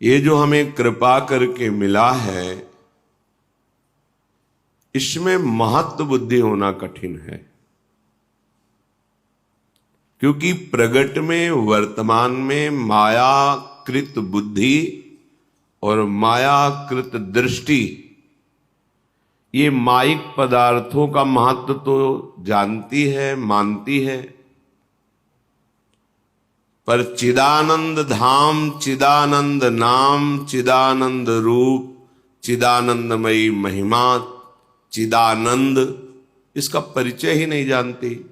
ये जो हमें कृपा करके मिला है, इसमें महत्व बुद्धि होना कठिन है। क्योंकि प्रगट में, वर्तमान में मायाकृत बुद्धि और मायाकृत दृष्टि, ये माइक पदार्थों का महत्व तो जानती है, मानती है, पर चिदानंद धाम, चिदानंद नाम, चिदानंद रूप, चिदानंदमयी महिमा, चिदानंद, इसका परिचय ही नहीं जानती।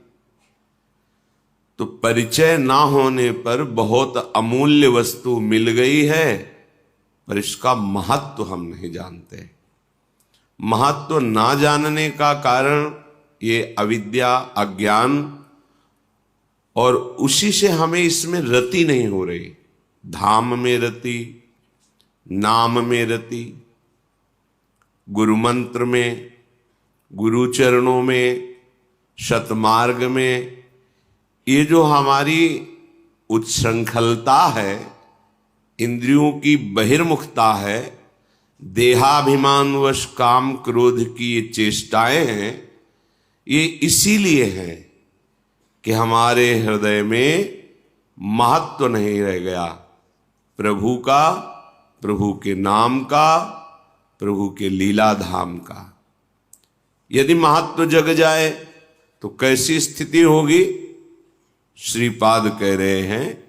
तो परिचय ना होने पर बहुत अमूल्य वस्तु मिल गई है, पर इसका महत्व हम नहीं जानते। महत्व ना जानने का कारण ये अविद्या, अज्ञान, और उसी से हमें इसमें रति नहीं हो रही। धाम में रति, नाम में रति, गुरु मंत्र में, गुरु चरणों में, सतमार्ग में, ये जो हमारी उच्छृंखलता है, इंद्रियों की बहिर्मुखता है, देहाभिमानवश काम क्रोध की ये चेष्टाएं हैं, ये इसीलिए हैं कि हमारे हृदय में महत्व नहीं रह गया प्रभु का, प्रभु के नाम का, प्रभु के लीला धाम का। यदि महत्व जग जाए तो कैसी स्थिति होगी? श्रीपाद कह रहे हैं,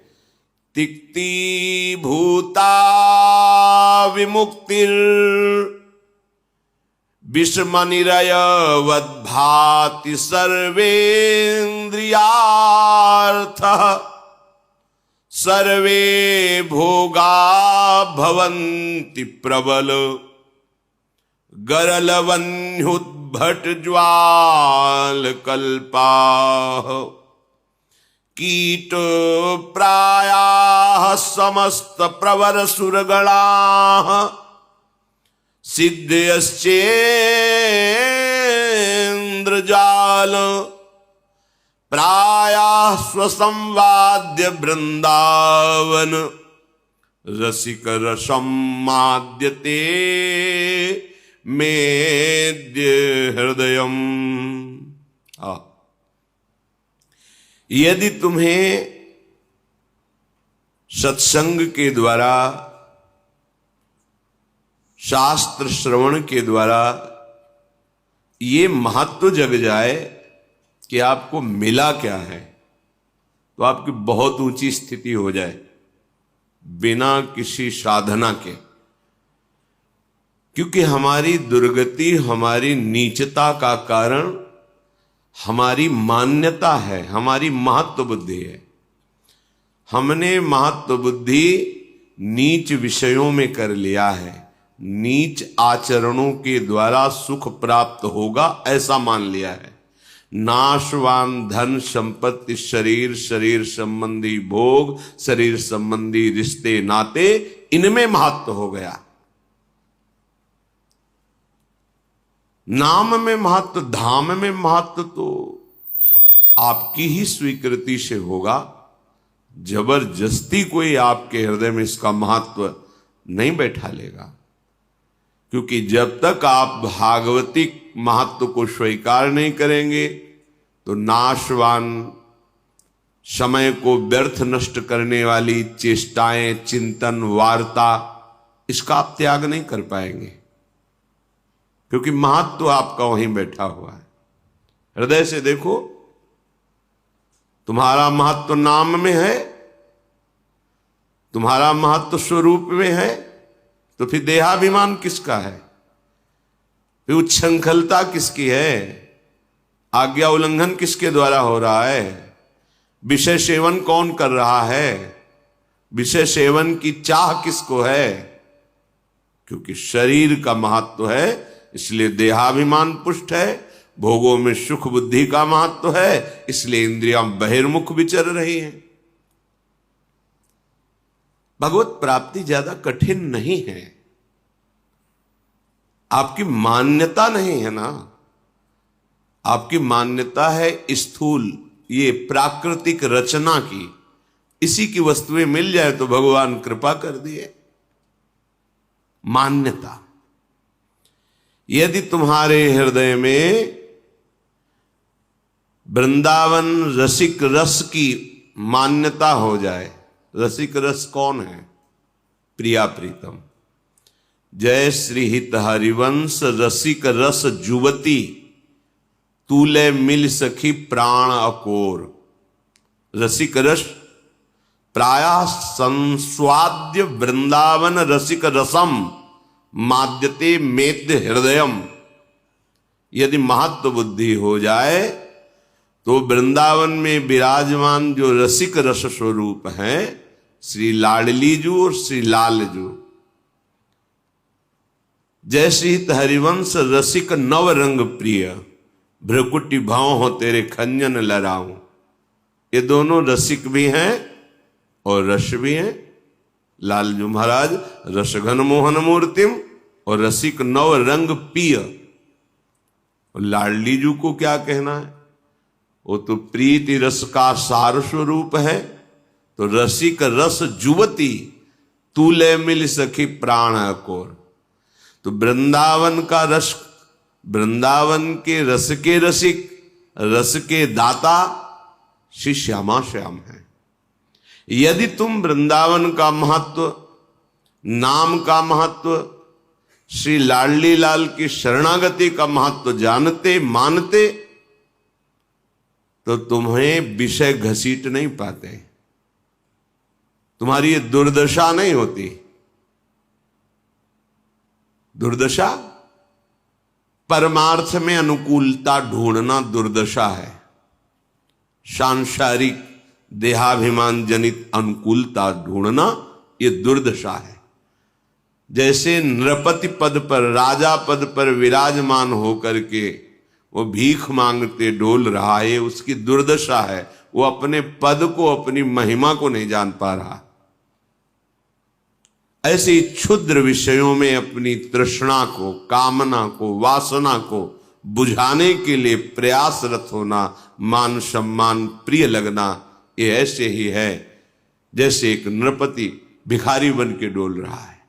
तिक्ती भूता विमुक्तिर विषमनिरयवद्भाति सर्वेन्द्रियार्थ, सर्वे भोगा भवन्ति प्रबल गरलवन्युद्भट ज्वाल कल्पाः, कीट प्रायाः समस्त प्रवर सुरगणाः, सिद्धयश्चेन्द्रजाल प्रायाः स्वसंवाद्य वृंदावन, रसिक रसम माद्यते मेद्य हृदयम। यदि तुम्हें सत्संग के द्वारा, शास्त्र श्रवण के द्वारा ये महत्व जग जाए कि आपको मिला क्या है, तो आपकी बहुत ऊंची स्थिति हो जाए बिना किसी साधना के। क्योंकि हमारी दुर्गति, हमारी नीचता का कारण हमारी मान्यता है, हमारी महत्व बुद्धि है। हमने महत्व बुद्धि नीच विषयों में कर लिया है, नीच आचरणों के द्वारा सुख प्राप्त होगा ऐसा मान लिया है। नाशवान धन संपत्ति, शरीर, शरीर संबंधी भोग, शरीर संबंधी रिश्ते नाते, इनमें महत्व हो गया। नाम में महत्व, धाम में महत्व तो आपकी ही स्वीकृति से होगा। जबरदस्ती कोई आपके हृदय में इसका महत्व नहीं बैठा लेगा। क्योंकि जब तक आप भागवतिक महत्व को स्वीकार नहीं करेंगे तो नाशवान, समय को व्यर्थ नष्ट करने वाली चेष्टाएं, चिंतन, वार्ता, इसका आप त्याग नहीं कर पाएंगे। क्योंकि महत्व आपका वहीं बैठा हुआ है। हृदय से देखो, तुम्हारा महत्व नाम में है, तुम्हारा महत्व स्वरूप में है, तो फिर देहाभिमान किसका है? फिर उच्छृंखलता किसकी है? आज्ञा उल्लंघन किसके द्वारा हो रहा है? विषय सेवन कौन कर रहा है? विषय सेवन की चाह किसको है? क्योंकि शरीर का महत्व है, इसलिए देहाभिमान पुष्ट है। भोगों में सुख बुद्धि का महत्व है, इसलिए इंद्रियां बहिर्मुख विचर रही हैं। भगवत प्राप्ति ज्यादा कठिन नहीं है। आपकी मान्यता नहीं है ना, आपकी मान्यता है स्थूल, ये प्राकृतिक रचना की। इसी की वस्तुएं मिल जाए तो भगवान कृपा कर दिए। मान्यता। यदि तुम्हारे हृदय में वृंदावन रसिक रस की मान्यता हो जाए, रसिक रस कौन है? प्रिया प्रीतम। जय श्री हित हरिवंश रसिक रस जुवती, तूले मिल सखी प्राण अकोर। रसिक रस प्राय संस्वाद्य वृंदावन रसिक रसम माद्यते मेद्य हृदयम। यदि महत्व बुद्धि हो जाए तो वृंदावन में विराजमान जो रसिक रस स्वरूप हैं, श्री लाडलीजू और श्री लालजू, जय श्री हरिवंश रसिक नव रंग प्रिय, भ्रकुटी भाव हो तेरे खंजन लहराऊं। ये दोनों रसिक भी हैं और रस भी हैं। लालजू महाराज रसघन मोहन मूर्तिम और रसिक नव रंग पिय। और लाडलीजू को क्या कहना है? वो तो प्रीति रस का सार स्वरूप है। तो रसिक रस जुवती, तूले मिल सखी प्राण अकोर। तो वृंदावन का रस, वृंदावन के रस के रसिक, रस के दाता श्री श्यामा श्याम है। यदि तुम वृंदावन का महत्व, नाम का महत्व, श्री लाडली लाल की शरणागति का महत्व जानते मानते, तो तुम्हें विषय घसीट नहीं पाते, तुम्हारी ये दुर्दशा नहीं होती। दुर्दशा परमार्थ में अनुकूलता ढूंढना दुर्दशा है। सांसारिक देहाभिमान जनित अनुकूलता ढूंढना ये दुर्दशा है। जैसे नृपति पद पर, राजा पद पर विराजमान होकर के वो भीख मांगते डोल रहा है, उसकी दुर्दशा है। वो अपने पद को, अपनी महिमा को नहीं जान पा रहा। ऐसे ही क्षुद्र विषयों में अपनी तृष्णा को, कामना को, वासना को बुझाने के लिए प्रयासरत होना, मान सम्मान प्रिय लगना, ये ऐसे ही है जैसे एक नृपति भिखारी बन के डोल रहा है।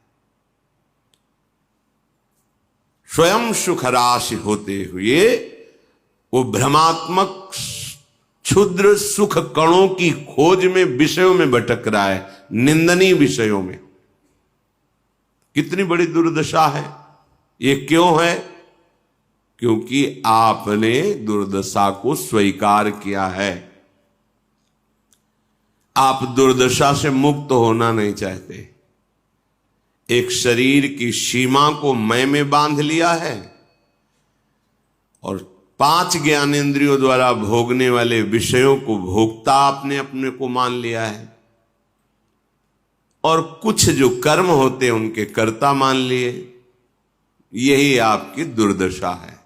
स्वयं सुखराशि होते हुए वो भ्रमात्मक क्षुद्र सुख कणों की खोज में, विषयों में भटक रहा है, निंदनीय विषयों में। कितनी बड़ी दुर्दशा है। ये क्यों है? क्योंकि आपने दुर्दशा को स्वीकार किया है। आप दुर्दशा से मुक्त होना नहीं चाहते। एक शरीर की सीमा को मैं में बांध लिया है और 5 ज्ञानेंद्रियों द्वारा भोगने वाले विषयों को भोक्ता आपने अपने को मान लिया है, और कुछ जो कर्म होते हैं उनके कर्ता मान लिए। यही आपकी दुर्दशा है।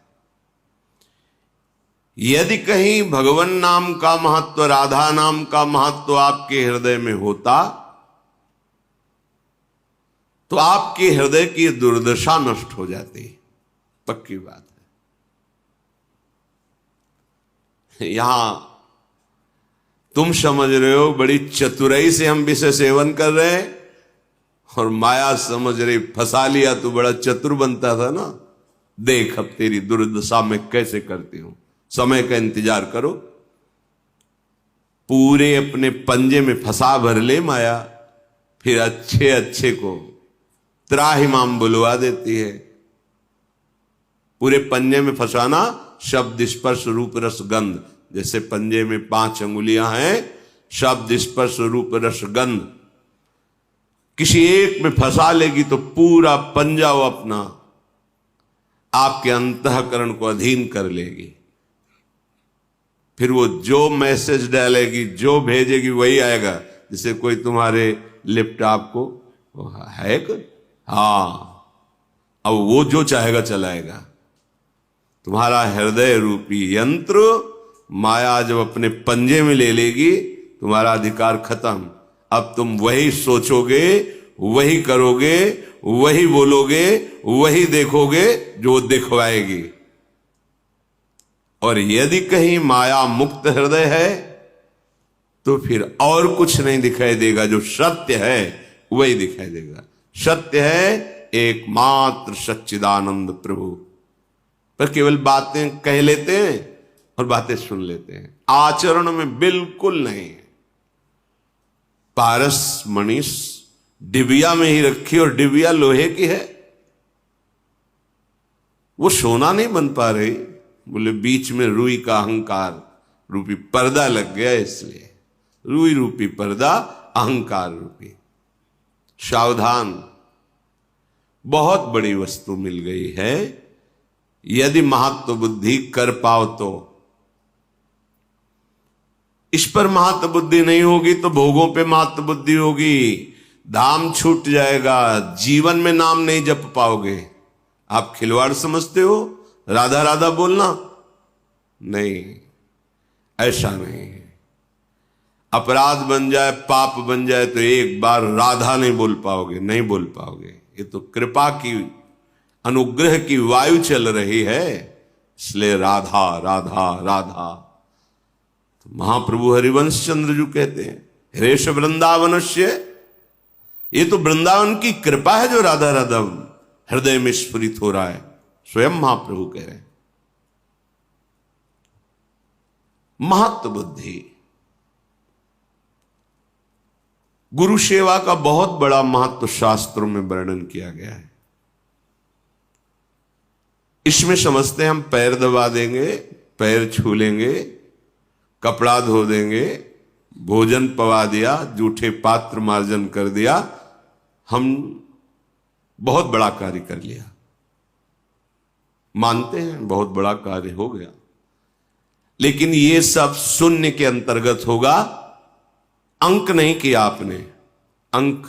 यदि कहीं भगवान नाम का महत्व, राधा नाम का महत्व आपके हृदय में होता तो आपके हृदय की दुर्दशा नष्ट हो जाती। पक्की बात है। यहां तुम समझ रहे हो बड़ी चतुराई से हम विषय सेवन कर रहे हैं, और माया समझ रही फंसा लिया तो बड़ा चतुर बनता था ना। देख अब तेरी दुर्दशा में कैसे करती हूं। समय का इंतजार करो। पूरे अपने पंजे में फंसा भर ले माया, फिर अच्छे अच्छे को त्राहिमाम बुलवा देती है। पूरे पंजे में फंसाना, शब्द स्पर्श रूप रस गंध। जैसे पंजे में 5 अंगुलियां हैं, शब्द स्पर्श रूप रस गंध। किसी एक में फंसा लेगी तो पूरा पंजा वो अपना आपके अंतःकरण को अधीन कर लेगी। फिर वो जो मैसेज डालेगी, जो भेजेगी वही आएगा। जैसे कोई तुम्हारे लैपटॉप को हैक, अब वो जो चाहेगा चलाएगा। तुम्हारा हृदय रूपी यंत्र माया जब अपने पंजे में ले लेगी, तुम्हारा अधिकार खत्म। अब तुम वही सोचोगे, वही करोगे, वही बोलोगे, वही देखोगे जो वो दिखवाएगी। और यदि कहीं माया मुक्त हृदय है तो फिर और कुछ नहीं दिखाई देगा, जो सत्य है वही दिखाई देगा। सत्य है एकमात्र सच्चिदानंद प्रभु। पर केवल बातें कह लेते हैं और बातें सुन लेते हैं, आचरण में बिल्कुल नहीं। पारस मनीष डिबिया में ही रखी और डिबिया लोहे की है, वो सोना नहीं बन पा रही। बोले बीच में रुई का अहंकार रूपी पर्दा लग गया, इसलिए रुई रूपी पर्दा अहंकार रूपी। सावधान, बहुत बड़ी वस्तु मिल गई है। यदि महत्व बुद्धि कर पाओ तो, इस पर महत्व बुद्धि नहीं होगी तो भोगों पे महत्व बुद्धि होगी, धाम छूट जाएगा, जीवन में नाम नहीं जप पाओगे। आप खिलवाड़ समझते हो राधा राधा बोलना? नहीं, ऐसा नहीं है। अपराध बन जाए, पाप बन जाए तो एक बार राधा नहीं बोल पाओगे, नहीं बोल पाओगे। ये तो कृपा की, अनुग्रह की वायु चल रही है, इसलिए राधा राधा राधा। तो महाप्रभु हरिवंश चंद्र जी कहते हैं, हरेश वृंदावनस्य, ये तो वृंदावन की कृपा है जो राधा राधा हृदय में स्फुरित हो रहा है। स्वयं महाप्रभु कह रहे हैं। महत्व बुद्धि, गुरु सेवा का बहुत बड़ा महत्व शास्त्रों में वर्णन किया गया है। इसमें समझते हैं हम पैर दबा देंगे, पैर छू लेंगे, कपड़ा धो देंगे, भोजन पवा दिया, जूठे पात्र मार्जन कर दिया, हम बहुत बड़ा कार्य कर लिया। मानते हैं बहुत बड़ा कार्य हो गया, लेकिन ये सब शून्य के अंतर्गत होगा। अंक नहीं किया आपने, अंक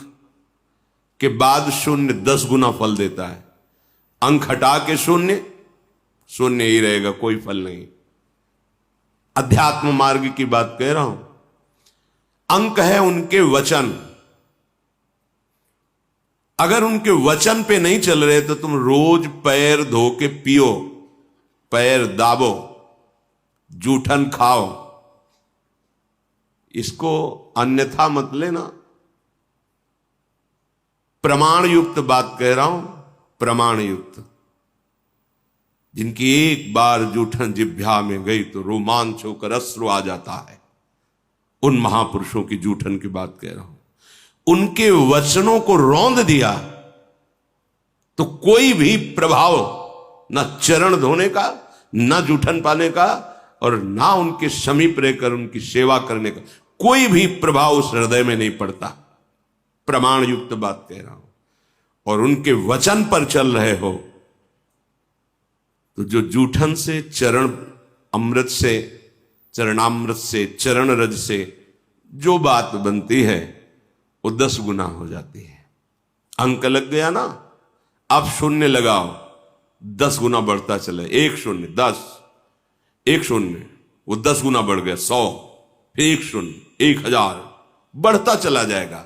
के बाद शून्य 10 गुना फल देता है। अंक हटा के शून्य, शून्य ही रहेगा, कोई फल नहीं। अध्यात्म मार्ग की बात कह रहा हूं। अंक है उनके वचन, अगर उनके वचन पे नहीं चल रहे तो तुम रोज पैर धो के पियो, पैर दाबो, जूठन खाओ, इसको अन्यथा मत लेना। प्रमाण युक्त बात कह रहा हूं, प्रमाण युक्त। जिनकी एक बार जूठन जिह्वा में गई तो रोमांच होकर अश्रु आ जाता है, उन महापुरुषों की जूठन की बात कह रहा हूं। उनके वचनों को रौंद दिया तो कोई भी प्रभाव, न चरण धोने का, न जूठन पाने का, और ना उनके समीप रहकर उनकी सेवा करने का कोई भी प्रभाव उस हृदय में नहीं पड़ता। प्रमाण युक्त बात कह रहा हूं। और उनके वचन पर चल रहे हो तो जो जूठन से, चरण अमृत से, चरणामृत से, चरण रज से जो बात बनती है वो 10 गुना हो जाती है। अंक लग गया ना, अब शून्य लगाओ, 10 गुना बढ़ता चले। 1 शून्य 10, 1 शून्य वो 10 गुना बढ़ गया 100, फिर 1 शून्य 1000, बढ़ता चला जाएगा।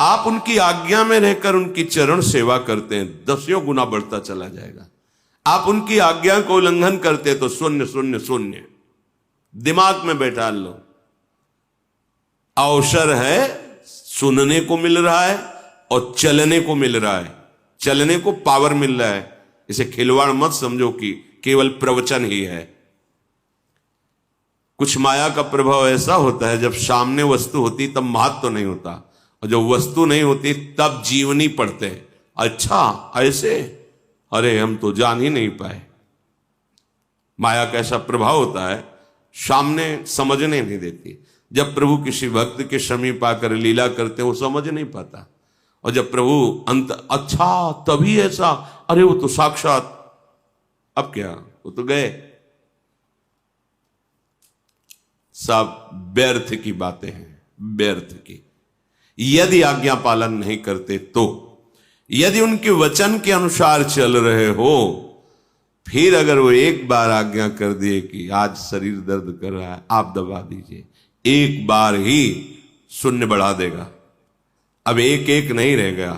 आप उनकी आज्ञा में रहकर उनकी चरण सेवा करते हैं, 10 गुना बढ़ता चला जाएगा। आप उनकी आज्ञा को उल्लंघन करते तो 0 0 0। दिमाग में बैठा लो, अवसर है, सुनने को मिल रहा है और चलने को मिल रहा है, चलने को पावर मिल रहा है। इसे खिलवाड़ मत समझो कि केवल प्रवचन ही है। कुछ माया का प्रभाव ऐसा होता है, जब सामने वस्तु होती तब महत्व तो नहीं होता, और जब वस्तु नहीं होती तब जीवनी पढ़ते हैं। अच्छा ऐसे, अरे हम तो जान ही नहीं पाए। माया का ऐसा प्रभाव होता है, सामने समझने नहीं देती। जब प्रभु किसी भक्त के समीप आकर लीला करते वो समझ नहीं पाता, और जब प्रभु अंत, अच्छा तभी ऐसा, अरे वो तो साक्षात, अब क्या, वो तो गए। सब व्यर्थ की बातें हैं, व्यर्थ की। यदि आज्ञा पालन नहीं करते तो, यदि उनके वचन के अनुसार चल रहे हो, फिर अगर वो एक बार आज्ञा कर दिए कि आज शरीर दर्द कर रहा है, आप दबा दीजिए, एक बार ही शून्य बढ़ा देगा। अब 1 1 नहीं रहेगा,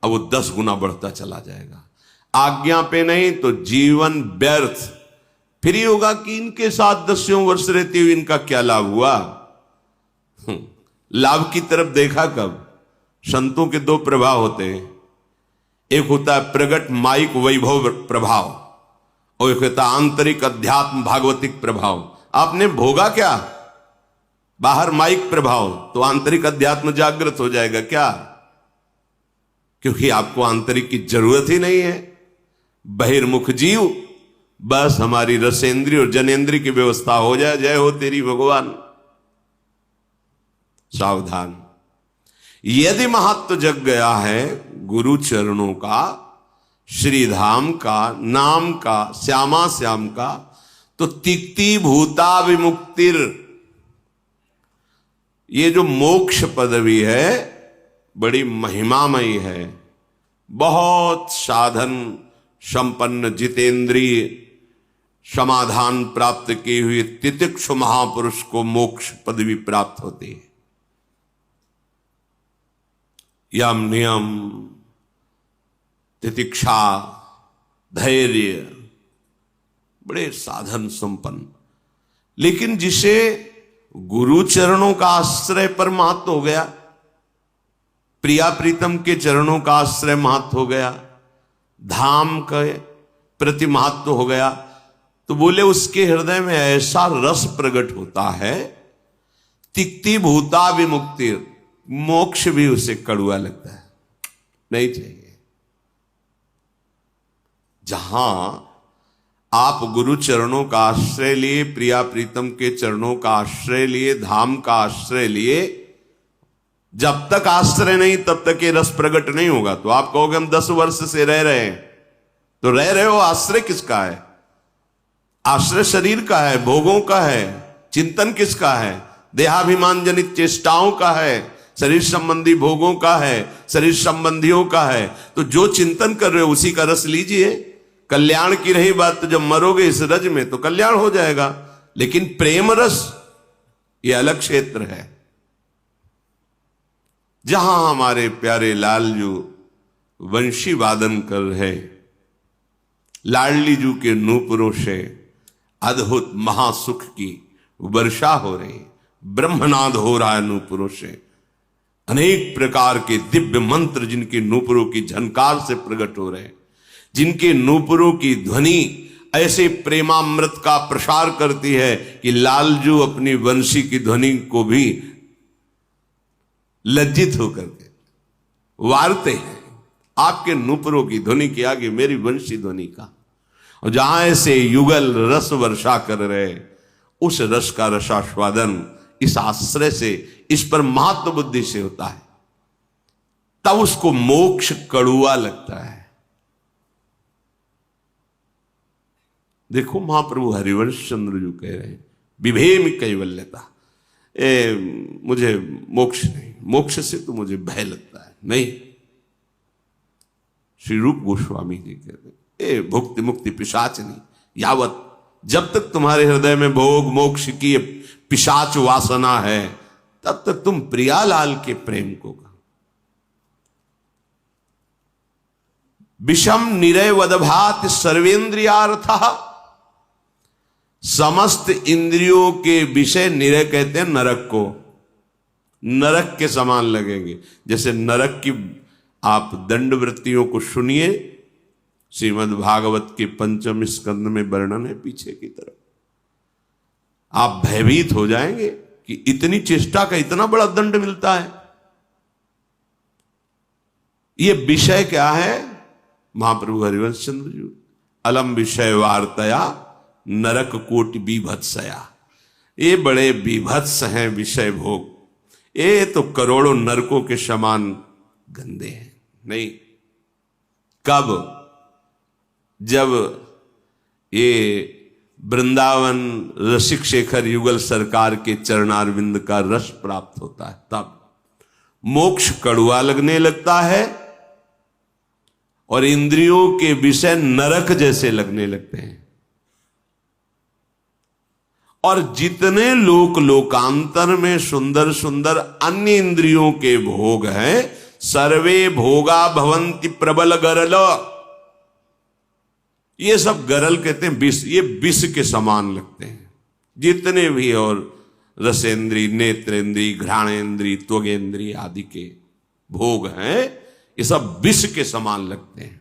अब वो 10 गुना बढ़ता चला जाएगा। आज्ञा पे नहीं तो जीवन व्यर्थ। फिर ये होगा कि इनके साथ 10 वर्ष रहते हुए इनका क्या लाभ हुआ। लाभ की तरफ देखा कब? संतों के 2 प्रभाव होते हैं, एक होता है प्रगट माइक वैभव प्रभाव, और एक होता है आंतरिक अध्यात्म भागवतिक प्रभाव। आपने भोगा क्या? बाहर माइक प्रभाव, तो आंतरिक अध्यात्म जागृत हो जाएगा क्या? क्योंकि आपको आंतरिक की जरूरत ही नहीं है। बहिर्मुख जीव, बस हमारी रसेंद्री और जनेन्द्रीय की व्यवस्था हो जाए। जय हो तेरी भगवान। सावधान, यदि महत्व जग गया है गुरु चरणों का, श्रीधाम का, नाम का, श्यामा श्याम का, तो तिक्ति भूता विमुक्तिर, ये जो मोक्ष पदवी है बड़ी महिमामयी है। बहुत साधन संपन्न जितेंद्रिय समाधान प्राप्त किए हुए तितिक्षु महापुरुष को मोक्ष पदवी प्राप्त होती है। यम नियम, तितिक्षा, धैर्य, बड़े साधन संपन्न। लेकिन जिसे गुरु चरणों का आश्रय पर महत्व हो गया, प्रिया प्रीतम के चरणों का आश्रय महत्व हो गया, धाम के प्रति महत्व हो गया, तो बोले उसके हृदय में ऐसा रस प्रकट होता है, तिक्ति भूता विमुक्ति, मोक्ष भी उसे कड़ुआ लगता है, नहीं चाहिए। जहां आप गुरु चरणों का आश्रय लिए, प्रिया प्रीतम के चरणों का आश्रय लिए, धाम का आश्रय लिए, जब तक आश्रय नहीं तब तक ये रस प्रकट नहीं होगा। तो आप कहोगे हम 10 वर्ष से रह रहे हैं, तो रह रहे हो, आश्रय किसका है? आश्रय शरीर का है, भोगों का है। चिंतन किसका है? देहाभिमान जनित चेष्टाओं का है, शरीर संबंधी भोगों का है, शरीर संबंधियों का है। तो जो चिंतन कर रहे हो उसी का रस लीजिए। कल्याण की रही बात, तो जब मरोगे इस रज में तो कल्याण हो जाएगा। लेकिन प्रेम रस ये अलग क्षेत्र है। जहां हमारे प्यारे लालजू वंशी वादन कर रहे, लाडली जू के नूपुरों से अद्भुत महासुख की वर्षा हो रही, ब्रह्मनाद हो रहा है नूपुरों से। अनेक प्रकार के दिव्य मंत्र जिनके नूपुरों की झनकार से प्रकट हो रहे हैं, जिनके नूपुरों की ध्वनि ऐसे प्रेमामृत का प्रसार करती है कि लालजू अपनी वंशी की ध्वनि को भी लज्जित होकर के वारते हैं। आपके नूपुरों की ध्वनि के आगे मेरी वंशी ध्वनि का। और जहां ऐसे युगल रस वर्षा कर रहे, उस रस का रसास्वादन इस आश्रय से, इस पर महत्व बुद्धि से होता है, तब उसको मोक्ष कड़ुआ लगता है। देखो महाप्रभु हरिवंश चंद्र जो कह रहे हैं, विभेम कैवल्यता, मुझे मोक्ष नहीं, मोक्ष से तो मुझे भय लगता है। नहीं, श्री रूप गोस्वामी जी कहते हैं, भुक्ति मुक्ति पिशाच नहीं, यावत, जब तक तुम्हारे हृदय में भोग मोक्ष की पिशाच वासना है, तब तक तुम प्रियालाल के प्रेम को कहा। विषम निरय वदभात सर्वेंद्रियार्थः, समस्त इंद्रियों के विषय निरय कहते हैं नरक को। नरक के समान लगेंगे। जैसे नरक की आप दंड वृत्तियों को सुनिए, श्रीमद् भागवत के 5वें स्कंद में वर्णन है पीछे की तरफ। आप भयभीत हो जाएंगे कि इतनी चेष्टा का इतना बड़ा दंड मिलता है। ये विषय क्या है? महाप्रभु हरिवंश चंद्र जी, अलम विषय वार्तया नरक कोटि बीभत्सया। ये बड़े बीभत्स हैं विषय भोग, ये तो करोड़ों नरकों के समान गंदे हैं। नहीं, कब? जब ये वृंदावन रसिक शेखर युगल सरकार के चरणारविंद का रस प्राप्त होता है, तब मोक्ष कड़ुआ लगने लगता है और इंद्रियों के विषय नरक जैसे लगने लगते हैं। और जितने लोकांतर में सुंदर सुंदर अन्य इंद्रियों के भोग हैं, सर्वे भोगा भवंति प्रबल गरल, ये सब गरल कहते हैं विष, ये विष के समान लगते हैं। जितने भी और रसेंद्री, नेत्रेंद्री, घ्राणेंद्री, त्वगेंद्री आदि के भोग हैं, ये सब विष के समान लगते हैं।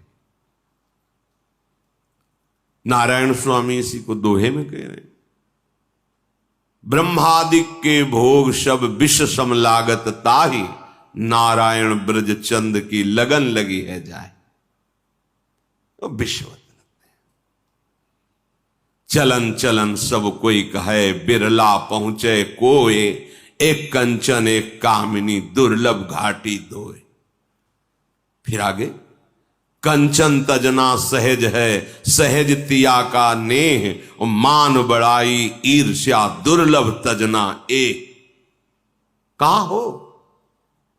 नारायण स्वामी इसी को दोहे में कह रहे हैं, ब्रह्मादिक के भोग सब विष सम लागत ताहि, नारायण ब्रज चंद की लगन लगी है जाए। तो विश्वत लगते हैं। चलन चलन सब कोई कहे, बिरला पहुंचे कोय, एक कंचन एक कामिनी दुर्लभ घाटी दोय। फिर आगे, कंचन तजना सहज है, सहज तिया का नेह, और मान बड़ाई ईर्ष्या दुर्लभ तजना एक। कहां हो?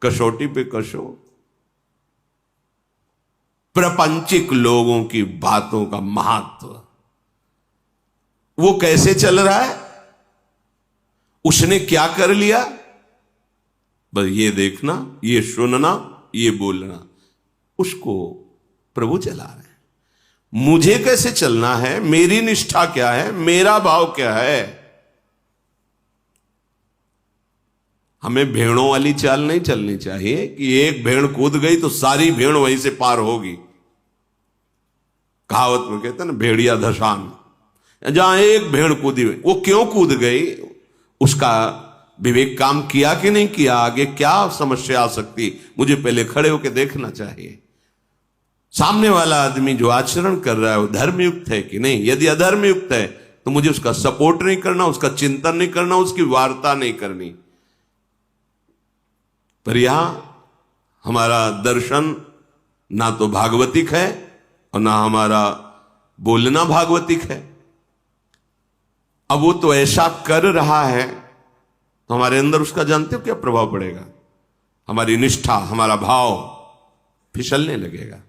कसौटी पे कसो। प्रपंचिक लोगों की बातों का महत्व वो कैसे चल रहा है, उसने क्या कर लिया, बस ये देखना, ये सुनना, ये बोलना, उसको प्रभु चला रहे हैं। मुझे कैसे चलना है, मेरी निष्ठा क्या है, मेरा भाव क्या है। हमें भेड़ों वाली चाल नहीं चलनी चाहिए कि एक भेड़ कूद गई तो सारी भेड़ वहीं से पार होगी। कहावत में कहते हैं ना, भेड़िया धसान। जहां एक भेड़ कूदी हुई, वो क्यों कूद गई, उसका विवेक काम किया कि नहीं किया, आगे क्या समस्या आ सकती, मुझे पहले खड़े होकर देखना चाहिए। सामने वाला आदमी जो आचरण कर रहा है वो धर्मयुक्त है कि नहीं। यदि अधर्मयुक्त है तो मुझे उसका सपोर्ट नहीं करना, उसका चिंतन नहीं करना, उसकी वार्ता नहीं करनी। पर यहां हमारा दर्शन ना तो भागवतिक है और ना हमारा बोलना भागवतिक है। अब वो तो ऐसा कर रहा है तो हमारे अंदर उसका जानते हो क्या प्रभाव पड़ेगा, हमारी निष्ठा, हमारा भाव फिसलने लगेगा।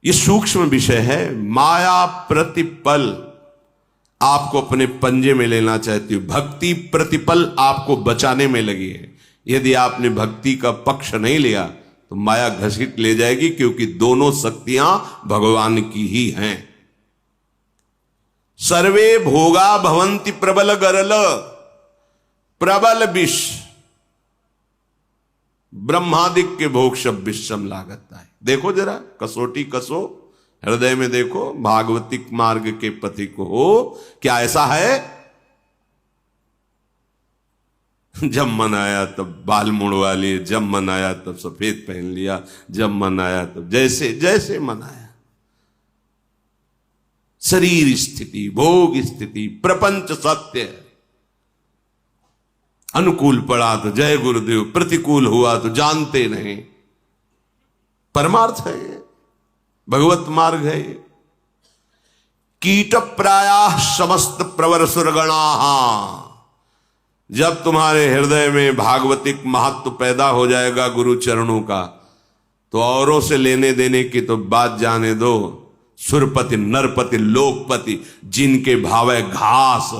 ये सूक्ष्म विषय है। माया प्रतिपल आपको अपने पंजे में लेना चाहती हूं, भक्ति प्रतिपल आपको बचाने में लगी है। यदि आपने भक्ति का पक्ष नहीं लिया तो माया घसीट ले जाएगी, क्योंकि दोनों शक्तियां भगवान की ही हैं। सर्वे भोगा भवंति प्रबल गरल, प्रबल विष, ब्रह्मादिक के भोग सब विषम लागत है। देखो जरा, कसौटी कसो, हृदय में देखो, भागवतिक मार्ग के पति को हो, क्या ऐसा है? जब मन आया तब बाल मुड़वा लिए, जब मन आया तब सफेद पहन लिया, जब मन आया तब जैसे जैसे मन आया। शरीर स्थिति, भोग स्थिति, प्रपंच सत्य। अनुकूल पड़ा तो जय गुरुदेव, प्रतिकूल हुआ तो जानते नहीं। परमार्थ है ये, भगवत मार्ग है ये। कीट प्रायाः समस्त प्रवर सुरगणा, जब तुम्हारे हृदय में भागवतिक महत्व पैदा हो जाएगा गुरु चरणों का, तो औरों से लेने देने की तो बात जाने दो। सुरपति नरपति लोकपति, जिनके भावे घास,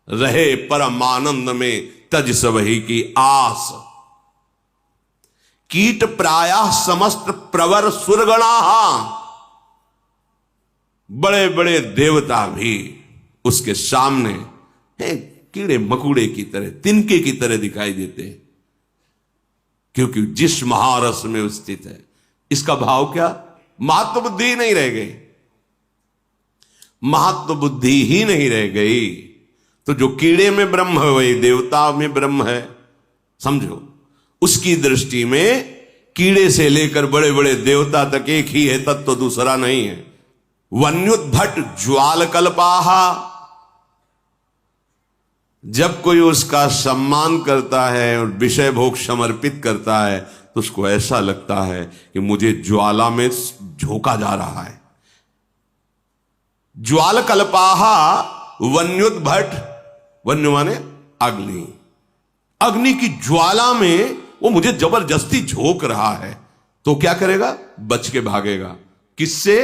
रहे परम आनंद में तज सबही की आस। कीट प्रायः समस्त प्रवर सुरगणा, बड़े बड़े देवता भी उसके सामने हैं, कीड़े मकुड़े की तरह, तिनके की तरह दिखाई देते हैं, क्योंकि जिस महारस में स्थित है। इसका भाव क्या? महत्व बुद्धि नहीं रह गई, महत्व बुद्धि ही नहीं रह गई। तो जो कीड़े में ब्रह्म है वही देवता में ब्रह्म है, समझो। उसकी दृष्टि में कीड़े से लेकर बड़े बड़े देवता तक एक ही है, तत्व तो दूसरा नहीं है। वन्युद्भट ज्वाल कल्पाहा, जब कोई उसका सम्मान करता है और विषय भोग समर्पित करता है तो उसको ऐसा लगता है कि मुझे ज्वाला में झोंका जा रहा है। ज्वाल कल्पाहा वन्युद्भट, वन्य माने अग्नि, अग्नि की ज्वाला में वो मुझे जबरदस्ती झोंक रहा है, तो क्या करेगा? बच के भागेगा। किससे?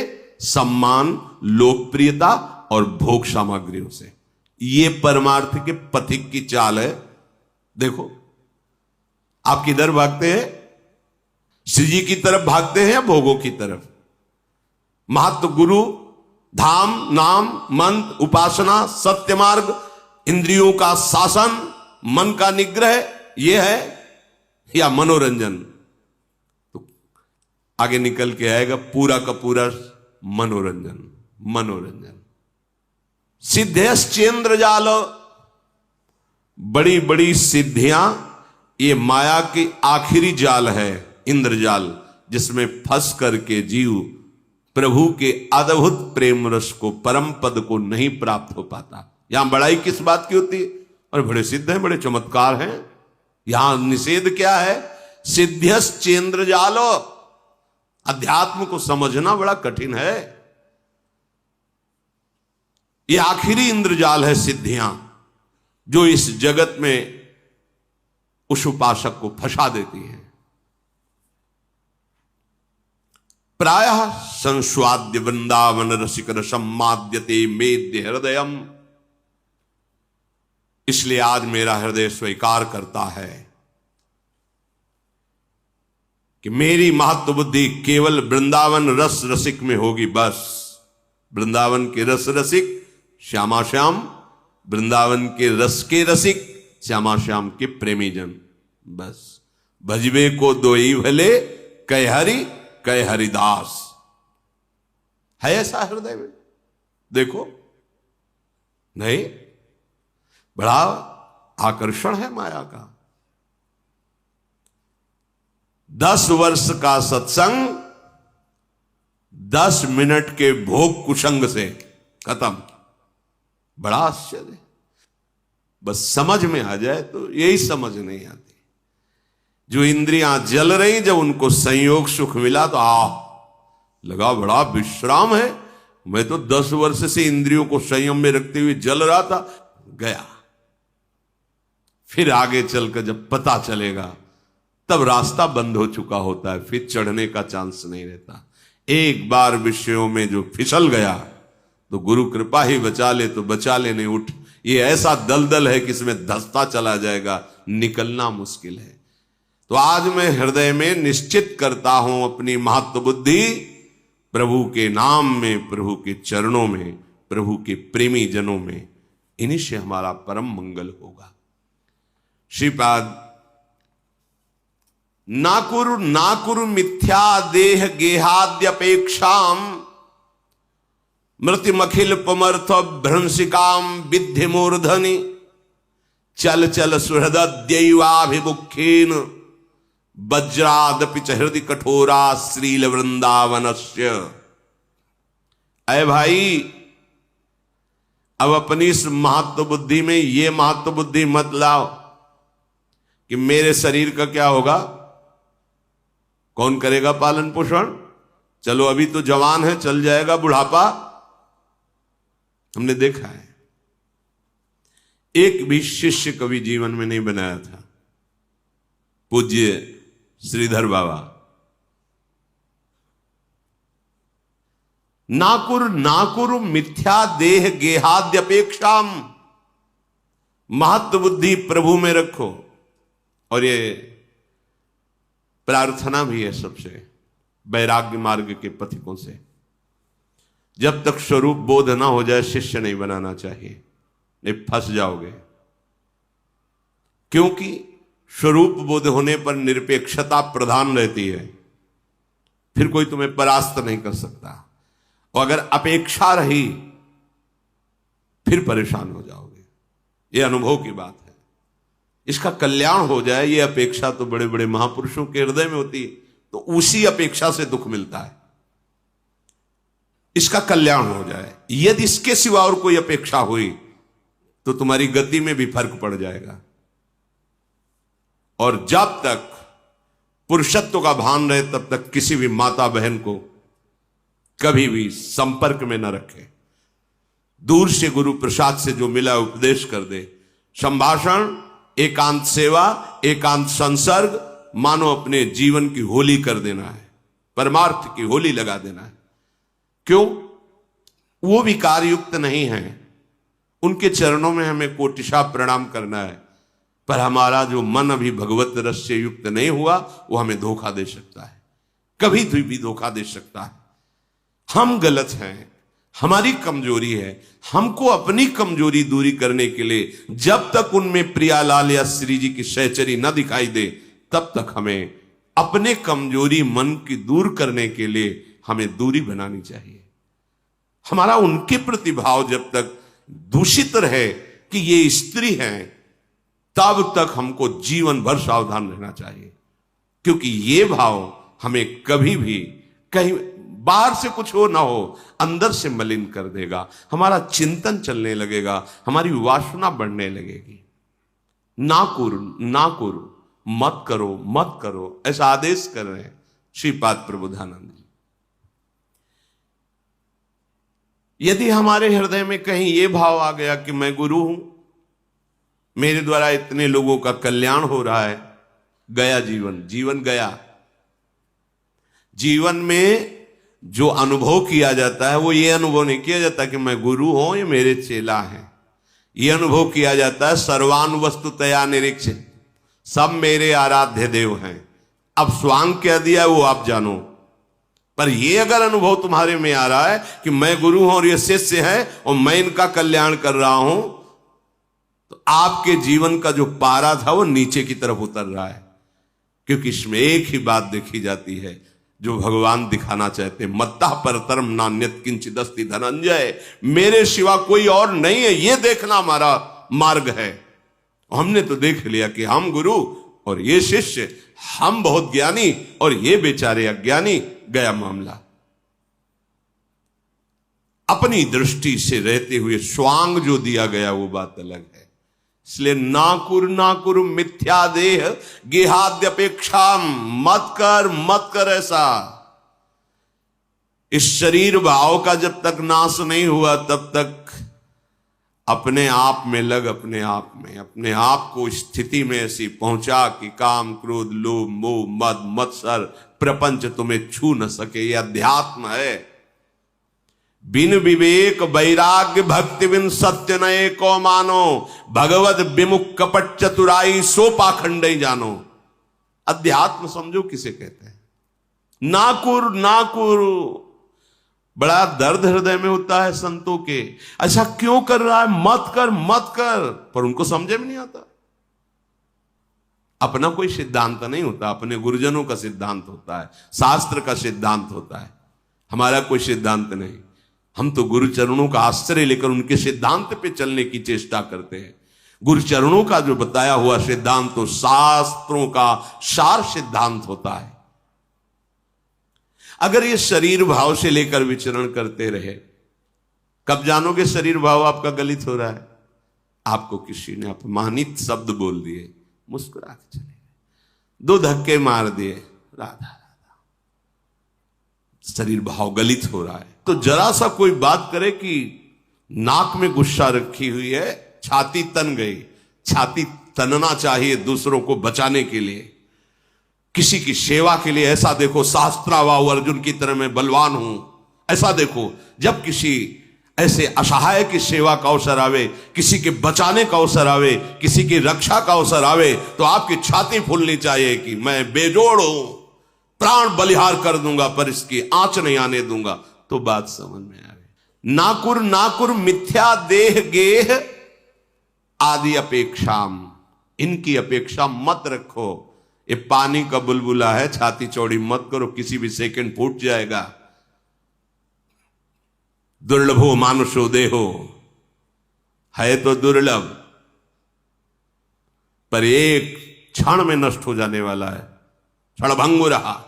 सम्मान, लोकप्रियता और भोग सामग्रियों से। ये परमार्थ के पथिक की चाल है। देखो, आप किधर भागते हैं? श्री जी की तरफ भागते हैं या भोगों की तरफ? महत्व, गुरु, धाम, नाम, मंत्र, उपासना, सत्य मार्ग, इंद्रियों का शासन, मन का निग्रह, ये है। या मनोरंजन, तो आगे निकल के आएगा पूरा का पूरा मनोरंजन। मनोरंजन सिद्धेश्चेंद्र जाल, बड़ी बड़ी सिद्धियां ये माया की आखिरी जाल है, इंद्रजाल, जिसमें फंस करके जीव प्रभु के अद्भुत प्रेम रस को, परम पद को नहीं प्राप्त हो पाता। यहां बड़ाई किस बात की होती है? और बड़े सिद्ध हैं, बड़े चमत्कार हैं। यहां निषेध क्या है? सिद्ध्यश्चेंद्र जालो। अध्यात्म को समझना बड़ा कठिन है। ये आखिरी इंद्रजाल है सिद्धियां, जो इस जगत में उस उपासक को फंसा देती हैं। प्रायः संस्वाद्य वृंदावन रसिक रसम माद्यते मेद्य हृदयम। इसलिए आज मेरा हृदय स्वीकार करता है कि मेरी महत्व बुद्धि केवल वृंदावन रस रसिक में होगी। बस वृंदावन के रस रसिक श्यामा श्याम, वृंदावन के रस के रसिक श्यामा श्याम के प्रेमी जन। बस भजबे को दोई भले, कह हरि कह हरिदास। है ऐसा हृदय में? देखो, नहीं, बड़ा आकर्षण है माया का। 10 वर्ष का सत्संग 10 मिनट के भोग कुसंग से खत्म। बड़ा आश्चर्य। बस समझ में आ जाए तो यही समझ नहीं आती। जो इंद्रियां जल रही, जब उनको संयोग सुख मिला तो लगा बड़ा विश्राम है। मैं तो 10 वर्ष से इंद्रियों को संयम में रखते हुए जल रहा था, गया। फिर आगे चलकर जब पता चलेगा तब रास्ता बंद हो चुका होता है, फिर चढ़ने का चांस नहीं रहता। एक बार विषयों में जो फिसल गया तो गुरु कृपा ही बचा ले, तो बचा ले, नहीं उठ। ये ऐसा दलदल है कि इसमें धंसता चला जाएगा, निकलना मुश्किल है। तो आज मैं हृदय में निश्चित करता हूं अपनी महत्व बुद्धि प्रभु के नाम में, प्रभु के चरणों में, प्रभु के प्रेमी जनों में। इन्हीं से हमारा परम मंगल होगा। श्रीपाद नाकुरु मिथ्या देह गेहाद्यपेक्षाम मृतिमखिल पुमर्थ भ्रंसिकाम विद्धि मूर्धनि चल चल सुहृदयैवाभिमुखेन वज्रादपि च हृदि कठोरा श्रील वृंदावनस्य। अय भाई, अब अपनी इस महत्व बुद्धि में ये महत्व बुद्धि मत लाओ कि मेरे शरीर का क्या होगा, कौन करेगा पालन पोषण। चलो अभी तो जवान है, चल जाएगा बुढ़ापा। हमने देखा है, एक भी शिष्य कभी जीवन में नहीं बनाया था। पूज्य श्रीधर बाबा, नाकुरु मिथ्या देह गेहाद्यपेक्षाम। महत्व बुद्धि प्रभु में रखो। और ये प्रार्थना भी है सबसे, वैराग्य मार्ग के पथिकों से। जब तक स्वरूप बोध ना हो जाए शिष्य नहीं बनाना चाहिए, नहीं फंस जाओगे। क्योंकि स्वरूप बोध होने पर निरपेक्षता प्रधान रहती है, फिर कोई तुम्हें परास्त नहीं कर सकता। और अगर अपेक्षा रही फिर परेशान हो जाओगे। यह अनुभव की बात है। इसका कल्याण हो जाए, यह अपेक्षा तो बड़े बड़े महापुरुषों के हृदय में होती है, तो उसी अपेक्षा से दुख मिलता है। इसका कल्याण हो जाए। यदि इसके सिवा और कोई अपेक्षा हुई तो तुम्हारी गति में भी फर्क पड़ जाएगा। और जब तक पुरुषत्व का भान रहे तब तक किसी भी माता बहन को कभी भी संपर्क में न रखे। दूर से गुरु प्रसाद से जो मिला उपदेश कर दे। संभाषण, एकांत सेवा, एकांत संसर्ग, मानो अपने जीवन की होली कर देना है, परमार्थ की होली लगा देना है। क्यों? वो विकार युक्त नहीं है, उनके चरणों में हमें कोटिशा प्रणाम करना है। पर हमारा जो मन अभी भगवत रस से युक्त नहीं हुआ, वो हमें धोखा दे सकता है, कभी भी धोखा दे सकता है। हम गलत हैं, हमारी कमजोरी है। हमको अपनी कमजोरी दूरी करने के लिए जब तक उनमें प्रियालाल या श्री जी की सहचरी न दिखाई दे, तब तक हमें अपने कमजोरी मन की दूर करने के लिए हमें दूरी बनानी चाहिए। हमारा उनके प्रति भाव जब तक दूषित रहे कि ये स्त्री हैं, तब तक हमको जीवन भर सावधान रहना चाहिए, क्योंकि ये भाव हमें कभी भी कहीं बाहर से कुछ हो ना हो, अंदर से मलिन कर देगा। हमारा चिंतन चलने लगेगा, हमारी वासना बढ़ने लगेगी। ना करो, मत करो, मत करो, ऐसा आदेश कर रहे हैं श्रीपाद प्रबोधानंद जी। यदि हमारे हृदय में कहीं यह भाव आ गया कि मैं गुरु हूं, मेरे द्वारा इतने लोगों का कल्याण हो रहा है, गया जीवन गया। जीवन में जो अनुभव किया जाता है वो ये अनुभव नहीं किया जाता कि मैं गुरु हूं, ये मेरे चेला हैं। ये अनुभव किया जाता है सर्वानुवस्तुतया निरीक्ष, सब मेरे आराध्य देव हैं। अब स्वांग क्या दिया है वो आप जानो, पर ये अगर अनुभव तुम्हारे में आ रहा है कि मैं गुरु हूं और ये शिष्य है और मैं इनका कल्याण कर रहा हूं, तो आपके जीवन का जो पारा था वो नीचे की तरफ उतर रहा है। क्योंकि इसमें एक ही बात देखी जाती है जो भगवान दिखाना चाहते, मत्ता परतरम नान्यत किंचित् अस्ति धनंजय, मेरे सिवा कोई और नहीं है, ये देखना हमारा मार्ग है। हमने तो देख लिया कि हम गुरु और ये शिष्य, हम बहुत ज्ञानी और ये बेचारे अज्ञानी, गया मामला। अपनी दृष्टि से रहते हुए स्वांग जो दिया गया वो बात अलग है। इसलिए ना कुरु मिथ्या देह गेहाद्यपेक्षा, मत कर ऐसा। इस शरीर भाव का जब तक नाश नहीं हुआ तब तक अपने आप में लग, अपने आप को स्थिति में ऐसी पहुंचा कि काम क्रोध लोभ मोह मद मत्सर प्रपंच तुम्हें छू न सके। यह अध्यात्म है। बिन विवेक वैराग्य भक्ति बिन सत्य न एको मानो, भगवत विमुख कपट चतुराई सो पाखंड जानो। अध्यात्म समझो किसे कहते हैं। नाकुर बड़ा दर्द हृदय में होता है संतों के, ऐसा क्यों कर रहा है, मत कर, पर उनको समझे में नहीं आता। अपना कोई सिद्धांत नहीं होता, अपने गुरुजनों का सिद्धांत होता है, शास्त्र का सिद्धांत होता है। हमारा कोई सिद्धांत नहीं। हम तो गुरुचरणों का आश्रय लेकर उनके सिद्धांत पे चलने की चेष्टा करते हैं। गुरुचरणों का जो बताया हुआ सिद्धांत तो शास्त्रों का सार सिद्धांत होता है। अगर ये शरीर भाव से लेकर विचरण करते रहे, कब जानोगे शरीर भाव आपका गलित हो रहा है? आपको किसी ने अपमानित शब्द बोल दिए, मुस्कुरा के चले गए, 2 धक्के मार दिए, राधा, शरीर भाव गलित हो रहा है। तो जरा सा कोई बात करे कि नाक में गुस्सा रखी हुई है, छाती तन गई। छाती तनना चाहिए दूसरों को बचाने के लिए, किसी की सेवा के लिए। ऐसा देखो शास्त्रावाहु अर्जुन की तरह मैं बलवान हूं, ऐसा देखो। जब किसी ऐसे असहाय की सेवा का अवसर आवे, किसी के बचाने का अवसर आवे, किसी की रक्षा का अवसर आवे, तो आपकी छाती फूलनी चाहिए कि मैं बेजोड़ हूं, प्राण बलिहार कर दूंगा पर इसकी आंच नहीं आने दूंगा। तो बात समझ में आवे। नाकुर मिथ्या देह गेह आदि अपेक्षाम, इनकी अपेक्षा मत रखो। ये पानी का बुलबुला है, छाती चौड़ी मत करो, किसी भी सेकंड फूट जाएगा। दुर्लभो मानुषो देहो, है तो दुर्लभ, पर एक क्षण में नष्ट हो जाने वाला है। क्षणभंगुर रहा,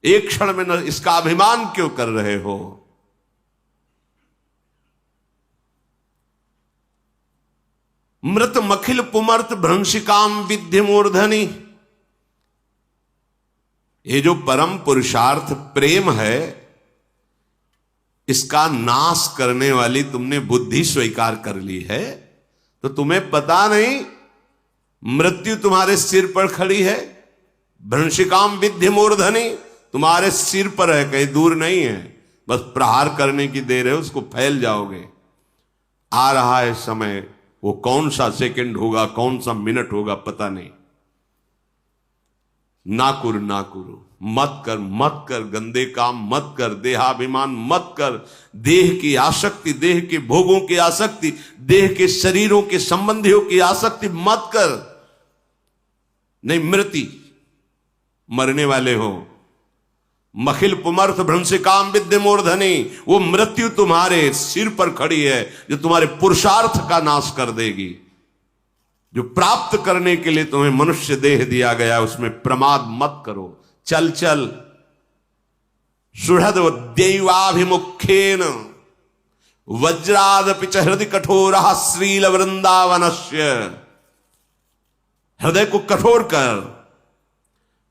एक क्षण में न, इसका अभिमान क्यों कर रहे हो? मृत मखिल पुमर्त भ्रंशिकाम विद्य मूर्धनि, ये जो परम पुरुषार्थ प्रेम है, इसका नाश करने वाली तुमने बुद्धि स्वीकार कर ली है, तो तुम्हें पता नहीं मृत्यु तुम्हारे सिर पर खड़ी है। भ्रंशिकाम विद्य मूर्धनि, तुम्हारे सिर पर है, कहीं दूर नहीं है, बस प्रहार करने की देर है, उसको फैल जाओगे। आ रहा है समय, वो कौन सा सेकंड होगा, कौन सा मिनट होगा, पता नहीं। नाकुर मत कर, गंदे काम मत कर, देहाभिमान मत कर, देह की आसक्ति, देह के भोगों की आसक्ति, देह के शरीरों के संबंधियों की आसक्ति मत कर। नहीं मृति, मरने वाले हो। मखिल पुमर्थ भ्रंशिकाम विद्य मूर्धनि, वो मृत्यु तुम्हारे सिर पर खड़ी है जो तुम्हारे पुरुषार्थ का नाश कर देगी। जो प्राप्त करने के लिए तुम्हें मनुष्य देह दिया गया उसमें प्रमाद मत करो। चल चल सुहृद दैवाभिमुखेन वज्रादपि च हृदय कठोर श्रील वृंदावनस्य। हृदय को कठोर कर,